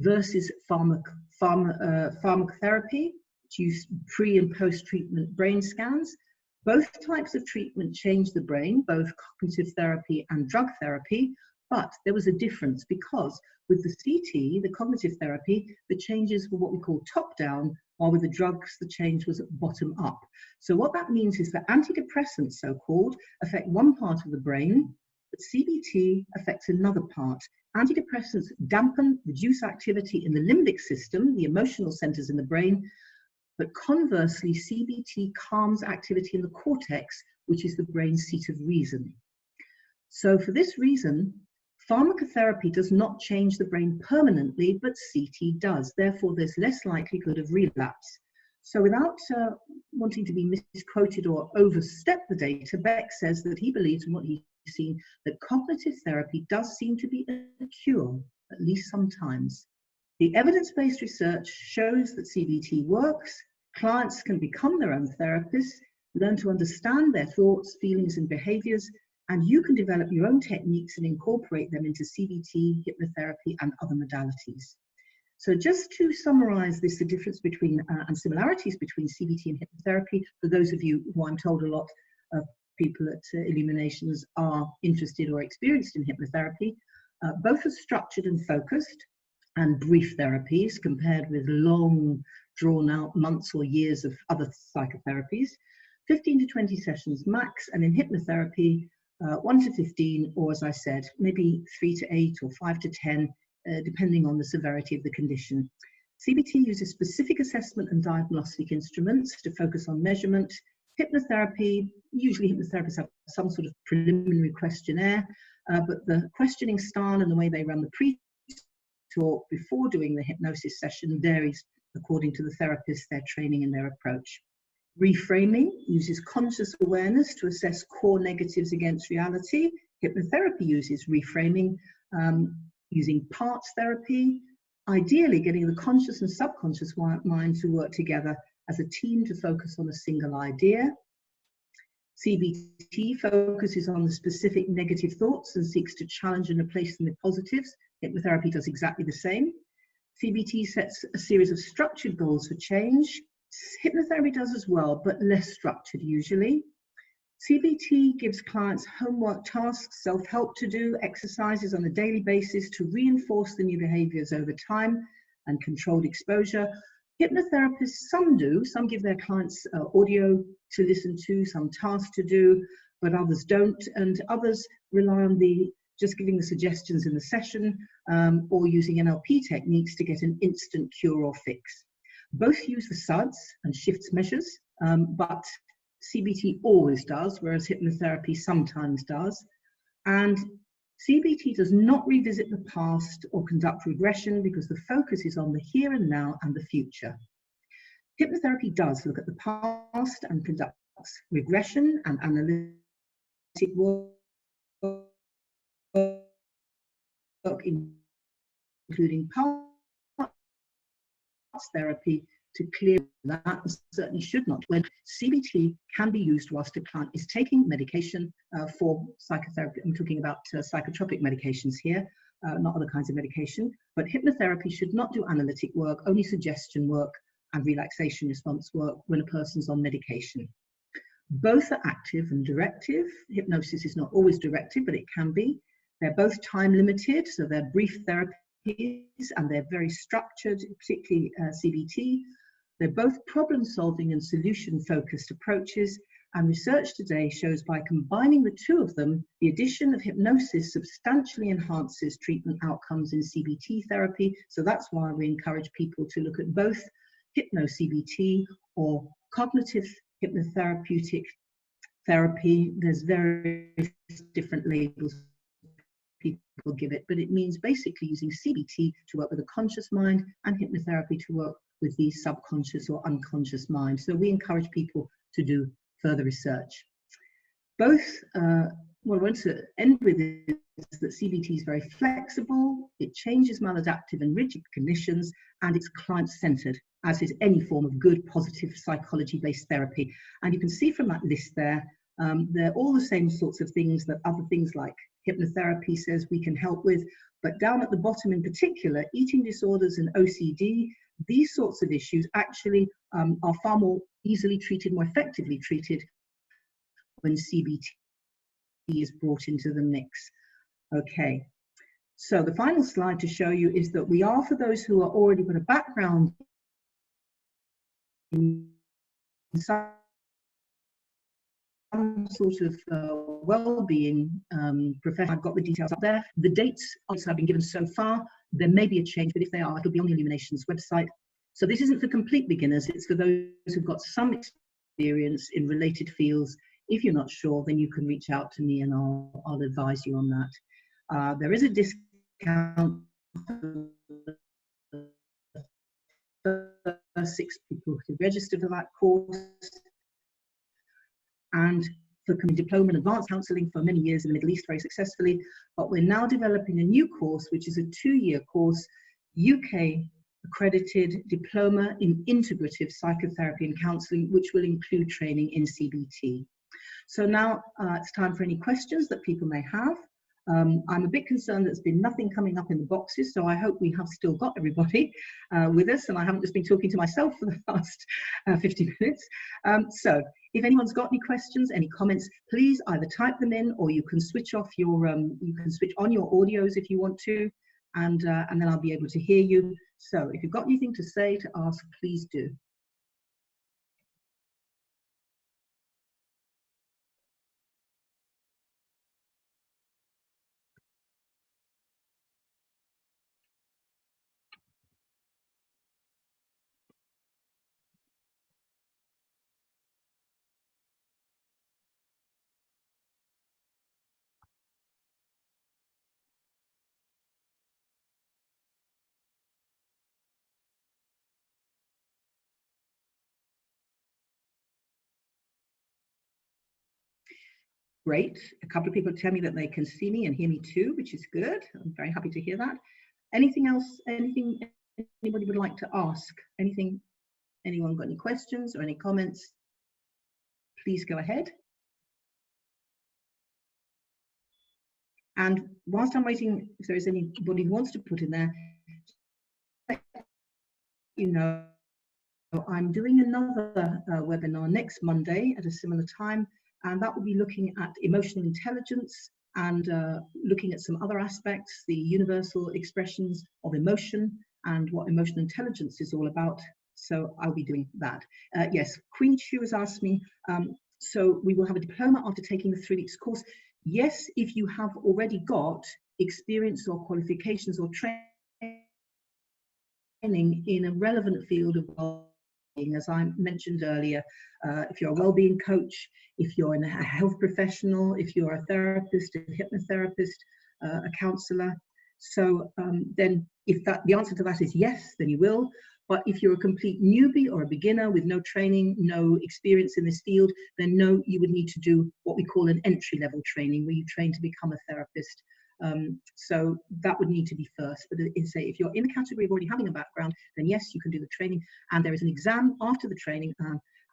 versus pharmacotherapy, which used pre and post-treatment brain scans. Both types of treatment changed the brain, both cognitive therapy and drug therapy, but there was a difference because with the CT, the cognitive therapy, the changes were what we call top-down, while with the drugs, the change was bottom-up. So what that means is that antidepressants, so-called, affect one part of the brain, But CBT affects another part. Antidepressants dampen, reduce activity in the limbic system, the emotional centers in the brain, but conversely, CBT calms activity in the cortex, which is the brain's seat of reason. So for this reason, pharmacotherapy does not change the brain permanently, but CT does. Therefore, there's less likelihood of relapse. So without wanting to be misquoted or overstep the data, Beck says that he believes in what he's seen, that cognitive therapy does seem to be a cure, at least sometimes. The evidence-based research shows that CBT works. Clients can become their own therapists, learn to understand their thoughts, feelings, and behaviors, and you can develop your own techniques and incorporate them into CBT, hypnotherapy, and other modalities. So just to summarize this, the difference between and similarities between CBT and hypnotherapy, for those of you who I'm told a lot of people at Illuminations are interested or experienced in hypnotherapy, both are structured and focused and brief therapies compared with long, drawn out months or years of other psychotherapies, 15 to 20 sessions max, and in hypnotherapy, 1 to 15, or as I said, maybe 3 to 8 or 5 to 10, depending on the severity of the condition. CBT uses specific assessment and diagnostic instruments to focus on measurement. Hypnotherapy, usually hypnotherapists have some sort of preliminary questionnaire, but the questioning style and the way they run the pre-talk before doing the hypnosis session varies according to the therapist, their training and their approach. Reframing uses conscious awareness to assess core negatives against reality. Hypnotherapy uses reframing, using parts therapy, ideally getting the conscious and subconscious mind to work together as a team to focus on a single idea. CBT focuses on the specific negative thoughts and seeks to challenge and replace them with positives. Hypnotherapy does exactly the same. CBT sets a series of structured goals for change. Hypnotherapy does as well, but less structured usually. CBT gives clients homework tasks, self-help to do, exercises on a daily basis to reinforce the new behaviors over time and controlled exposure. Hypnotherapists, some do, some give their clients audio to listen to, some tasks to do, but others don't, and others rely on just giving the suggestions in the session or using NLP techniques to get an instant cure or fix. Both use the SUDS and shifts measures, but CBT always does, whereas hypnotherapy sometimes does. And CBT does not revisit the past or conduct regression because the focus is on the here and now and the future. Hypnotherapy does look at the past and conducts regression and analytic work, including parts therapy to clear that, and certainly should not, when CBT can be used whilst a client is taking medication for psychotherapy. I'm talking about psychotropic medications here, not other kinds of medication, but hypnotherapy should not do analytic work, only suggestion work and relaxation response work when a person's on medication. Both are active and directive. Hypnosis is not always directive, but it can be. They're both time limited, so they're brief therapies and they're very structured, particularly CBT. They're both problem-solving and solution-focused approaches, and research today shows by combining the two of them, the addition of hypnosis substantially enhances treatment outcomes in CBT therapy. So that's why we encourage people to look at both hypno-CBT or cognitive hypnotherapeutic therapy. There's various different labels people give it, but it means basically using CBT to work with a conscious mind and hypnotherapy to work with the subconscious or unconscious mind. So we encourage people to do further research. Both, what I want to end with is that CBT is very flexible, it changes maladaptive and rigid conditions, and it's client-centered, as is any form of good, positive psychology-based therapy. And you can see from that list there, they're all the same sorts of things that other things like hypnotherapy says we can help with, but down at the bottom in particular, eating disorders and OCD, these sorts of issues actually are far more easily treated, more effectively treated when CBT is brought into the mix. Okay, so the final slide to show you is that we are, for those who are already got a background in sort of well-being profession. I've got the details up there. The dates also have been given so far. There may be a change, but if they are, it'll be on the Illuminations website. So this isn't for complete beginners. It's for those who've got some experience in related fields. If you're not sure, then you can reach out to me and I'll advise you on that. There is a discount for 6 people who register for that course, and for diploma and advanced counselling for many years in the Middle East very successfully. But we're now developing a new course, which is a 2-year course, UK accredited diploma in integrative psychotherapy and counselling, which will include training in CBT. So now it's time for any questions that people may have. I'm a bit concerned there's been nothing coming up in the boxes, so I hope we have still got everybody with us, and I haven't just been talking to myself for the past 50 minutes. So if anyone's got any questions, any comments, please either type them in, or you can switch off your, you can switch on your audios if you want to, and then I'll be able to hear you. So if you've got anything to say, to ask, please do. Great. A couple of people tell me that they can see me and hear me too, which is good. I'm very happy to hear that. Anything else? Anything anybody would like to ask? Anything? Anyone got any questions or any comments? Please go ahead. And whilst I'm waiting, if there is anybody who wants to put in there, you know, I'm doing another webinar next Monday at a similar time, and that will be looking at emotional intelligence and looking at some other aspects, the universal expressions of emotion and what emotional intelligence is all about. So I'll be doing that. Yes, Queen Chu has asked me, so we will have a diploma after taking the 3 weeks course. Yes, if you have already got experience or qualifications or training in a relevant field of well-being, as I mentioned earlier, if you're a well-being coach, if you're a health professional, if you're a therapist, a hypnotherapist, a counsellor. So then if the answer to that is yes, then you will. But if you're a complete newbie or a beginner with no training, no experience in this field, then no, you would need to do what we call an entry-level training, where you train to become a therapist. So that would need to be first. But say if you're in the category of already having a background, then yes, you can do the training. And there is an exam after the training.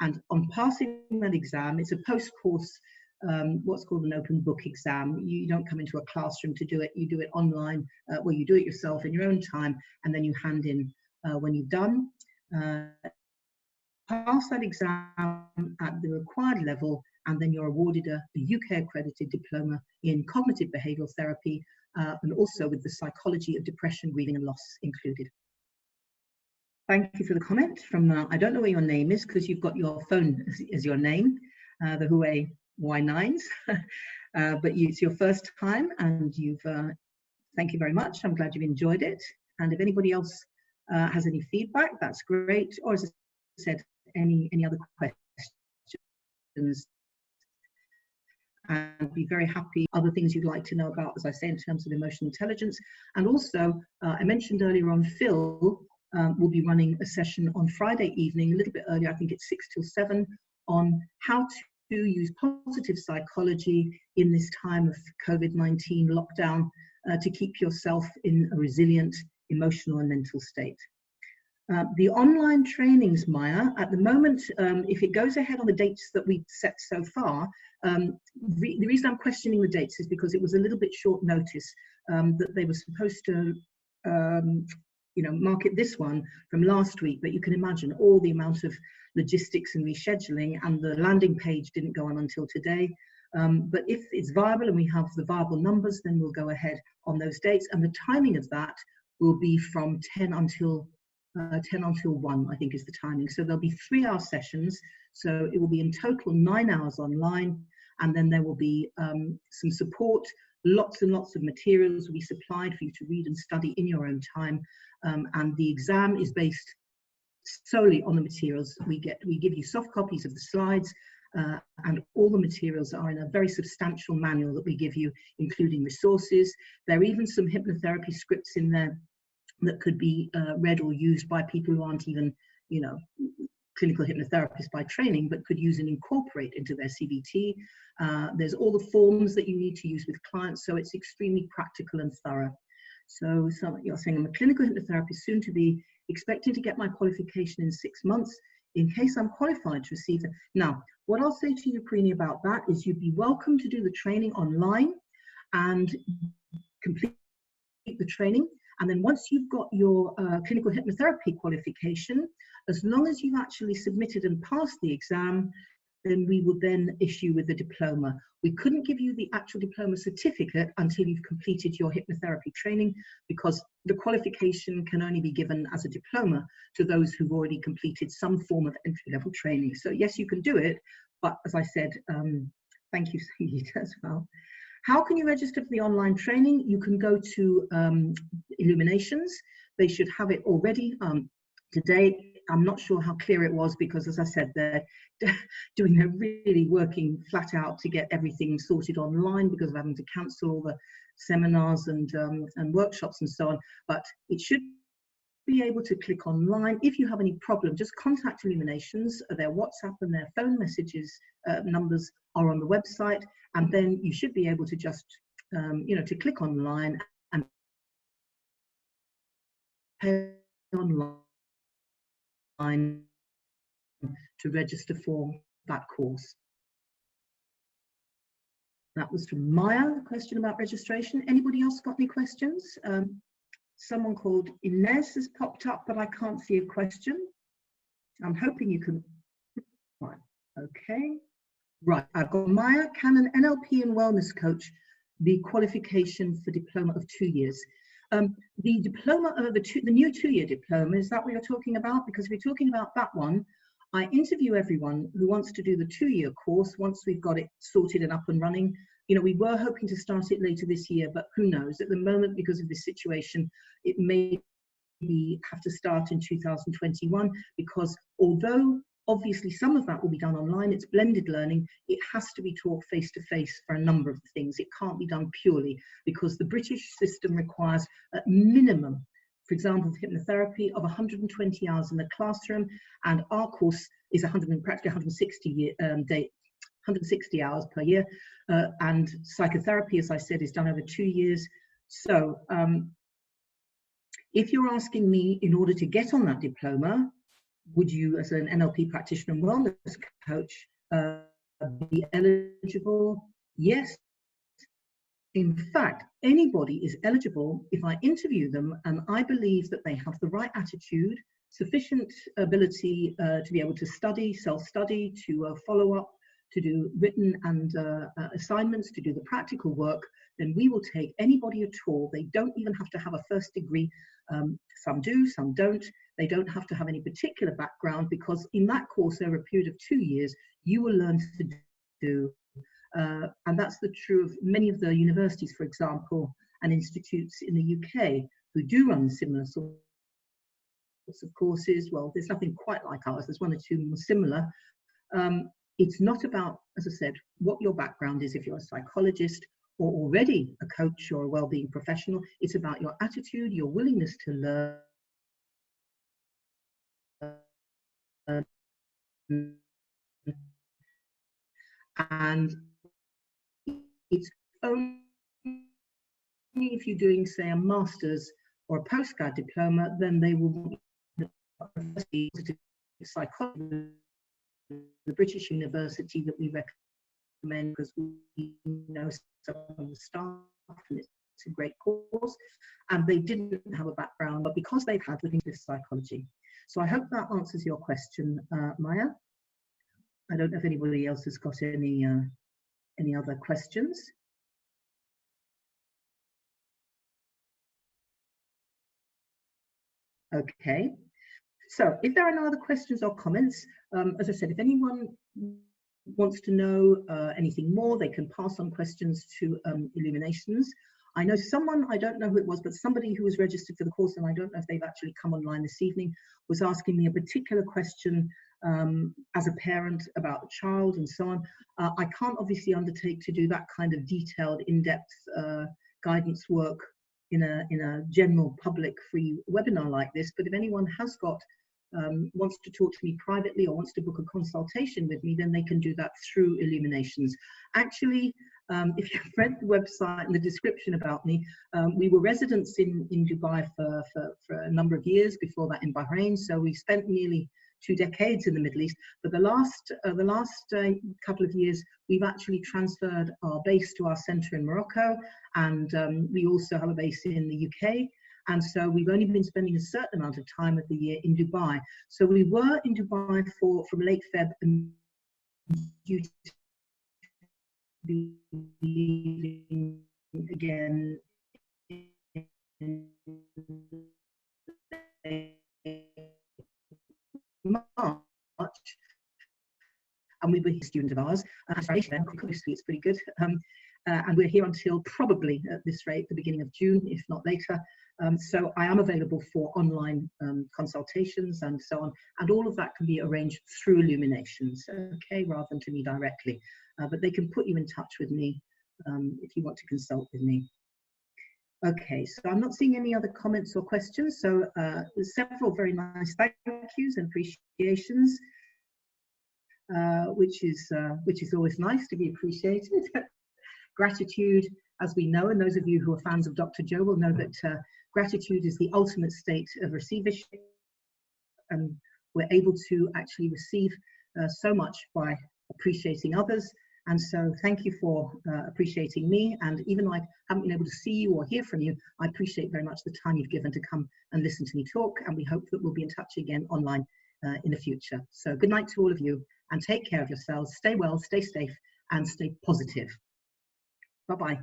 And on passing that exam, it's a post-course, what's called an open book exam. You don't come into a classroom to do it. You do it online, where you do it yourself in your own time, and then you hand in when you've done. Pass that exam at the required level, and then you're awarded a UK accredited diploma in cognitive behavioural therapy, and also with the psychology of depression, grieving and loss included. Thank you for the comment from, I don't know where your name is, because you've got your phone as your name, the Huawei Y9s, but it's your first time, and you've, thank you very much. I'm glad you've enjoyed it. And if anybody else has any feedback, that's great. Or as I said, any other questions, and be very happy. Other things you'd like to know about, as I say, in terms of emotional intelligence. And also, I mentioned earlier on, Phil will be running a session on Friday evening, a little bit earlier, I think it's 6 till 7, on how to use positive psychology in this time of COVID-19 lockdown to keep yourself in a resilient emotional and mental state. The online trainings, Maya, at the moment, if it goes ahead on the dates that we've set so far, the reason I'm questioning the dates is because it was a little bit short notice that they were supposed to market this one from last week, but you can imagine all the amount of logistics and rescheduling, and the landing page didn't go on until today. But if it's viable and we have the viable numbers, then we'll go ahead on those dates, and the timing of that will be from 10 until 1, I think is the timing. So there'll be 3-hour sessions, So it will be in total 9 hours online, and then there will be some support. Lots and lots of materials will be supplied for you to read and study in your own time, and the exam is based solely on the materials. We give you soft copies of the slides, and all the materials are in a very substantial manual that we give you, including resources. There are even some hypnotherapy scripts in there that could be read or used by people who aren't even, you know, clinical hypnotherapists by training, but could use and incorporate into their CBT. There's all the forms that you need to use with clients, so it's extremely practical and thorough. So you're saying, I'm a clinical hypnotherapist, soon to be, expecting to get my qualification in 6 months, in case I'm qualified to receive it. Now, what I'll say to you, Preeni, about that is you'd be welcome to do the training online and complete the training. And then once you've got your clinical hypnotherapy qualification, as long as you've actually submitted and passed the exam, then we will then issue with the diploma. We couldn't give you the actual diploma certificate until you've completed your hypnotherapy training, because the qualification can only be given as a diploma to those who've already completed some form of entry-level training. So yes, you can do it, but as I said, thank you, Sangeeta, as well. How can you register for the online training? You can go to Illuminations. They should have it already today. I'm not sure how clear it was, because as I said, they're really working flat out to get everything sorted online because of having to cancel all the seminars and workshops and so on. But it should be able to click online. If you have any problem, just contact Illuminations. Their WhatsApp and their phone messages numbers are on the website, and then you should be able to just you know, to click online and pay online to register for that course. That was from Maya, the question about registration. Anybody else got any questions? Someone called Inez has popped up, but I can't see a question. I'm hoping you can. Right. Okay. Right. I've got Maya. Can an NLP and wellness coach be qualification for diploma of 2 years? The diploma, the new 2-year diploma, is that what you're talking about? Because if you're talking about that one, I interview everyone who wants to do the 2-year course once we've got it sorted and up and running. You know, we were hoping to start it later this year, but who knows? At the moment, because of this situation, it may have to start in 2021, because although obviously some of that will be done online, it's blended learning, it has to be taught face-to-face for a number of things. It can't be done purely, because the British system requires at minimum, for example, hypnotherapy of 120 hours in the classroom, and our course is practically 160 hours per year, and psychotherapy, as I said, is done over 2 years. So if you're asking me, in order to get on that diploma, would you, as an NLP practitioner and wellness coach, be eligible? Yes. In fact, anybody is eligible if I interview them and I believe that they have the right attitude, sufficient ability to be able to study, self-study, to follow up, to do written and assignments, to do the practical work. Then we will take anybody at all. They don't even have to have a first degree. Some do, some don't. They don't have to have any particular background, because in that course, over a period of 2 years, you will learn to do. And that's true of many of the universities, for example, and institutes in the UK who do run similar sorts of courses. Well, there's nothing quite like ours. There's one or two more similar. It's not about, as I said, what your background is, if you're a psychologist or already a coach or a wellbeing professional. It's about your attitude, your willingness to learn, and it's only if you're doing, say, a master's or a postgrad diploma, then they will want psychology, the British university that we recommend, because we know some of the staff and it's a great course, and they didn't have a background, but because they've had the English psychology. So I hope that answers your question, Maya. I don't know if anybody else has got any other questions. Okay, So if there are no other questions or comments, as I said, if anyone wants to know anything more, they can pass on questions to Illuminations. I know someone, I don't know who it was, but somebody who was registered for the course, and I don't know if they've actually come online this evening, was asking me a particular question as a parent about the child and so on. I can't obviously undertake to do that kind of detailed, in-depth guidance work in a general public free webinar like this, but if anyone has got wants to talk to me privately or wants to book a consultation with me, then they can do that through Illuminations. Actually, if you've read the website and the description about me, we were residents in Dubai for a number of years, before that in Bahrain, so we spent nearly 2 decades in the Middle East, but the last couple of years we've actually transferred our base to our centre in Morocco, and we also have a base in the UK. And so we've only been spending a certain amount of time of the year in Dubai. So we were in Dubai from late Feb and due to be leaving again in March. And we were a student of ours. It's pretty good. And we're here until probably, at this rate, the beginning of June, if not later. So I am available for online consultations and so on, and all of that can be arranged through Illuminations, okay, rather than to me directly. But they can put you in touch with me if you want to consult with me. Okay, so I'm not seeing any other comments or questions. So there's several very nice thank yous and appreciations, which is always nice to be appreciated. Gratitude, as we know, and those of you who are fans of Dr. Joe will know that gratitude is the ultimate state of receivership, and we're able to actually receive so much by appreciating others. And so thank you for appreciating me, and even though I haven't been able to see you or hear from you, I appreciate very much the time you've given to come and listen to me talk, and we hope that we'll be in touch again online in the future. So good night to all of you, and take care of yourselves, stay well, stay safe, and stay positive. Bye-bye.